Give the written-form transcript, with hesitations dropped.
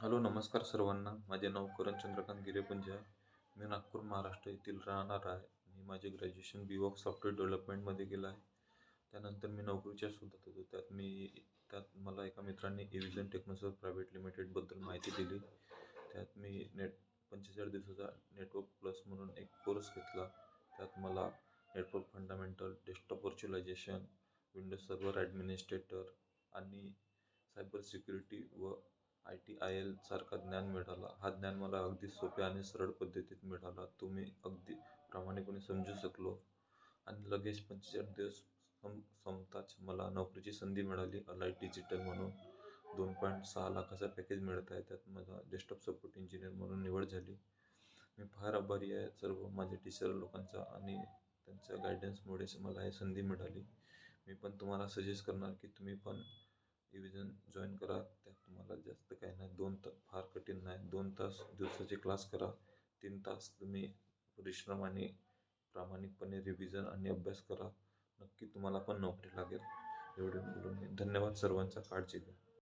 Hello, नमस्कार सर्वांना. माझे नाव करण चंद्रकांत गिरेपुंजे आहे. मी नागपूर, महाराष्ट्र येथील राहणार आहे. मी माझे ग्रॅज्युएशन बी.वॉक सॉफ्टवेअर डेव्हलपमेंटमध्ये केलं आहे. त्यानंतर मी नोकरीच्या शोधात होतो. त्यात मला एका मित्राने एव्हिजन टेक्नोसर्व्ह प्रायव्हेट लिमिटेडबद्दल माहिती दिली. त्यात मी 45 दिवसाचा नेटवर्क प्लस म्हणून एक कोर्स घेतला. त्यात मला network fundamental, desktop virtualisation, Windows server administrator आणि सायबर सिक्युरिटी व ITIL सारखा ज्ञान मिळाला. हा ज्ञान मला अगदी सोप्या आणि सरळ पद्धतीत मिळाला. तो मी अगदी प्रामाणिकपणे समजू शकलो आणि लगेच 45 दिवस संपताच मला नोकरीची संधी मिळाली. अलाइट डिजिटल म्हणून 2.6 लाखाचा पॅकेज मिळत आहे. त्यात मला डेस्कटॉप सपोर्ट इंजिनियर म्हणून निवड झाली. मी फार आभारी आहे सर्व माझे टीचर लोकांचा आणि त्यांच्या गायडन्समुळेच मला ही संधी मिळाली. मी पण तुम्हाला सजेस्ट करणार की तुम्ही पण रिव्हिजन जॉईन करा. त्यात तुम्हाला जास्त काही नाही, 2 तास फार कठीण नाही. 2 तास दिवसाचे क्लास करा. 3 तास तुम्ही परिश्रम आणि प्रामाणिकपणे रिव्हिजन आणि अभ्यास करा. नक्की तुम्हाला पण नोकरी लागेल. एवढे बोलून मी धन्यवाद सर्वांचा. काळजी घ्या.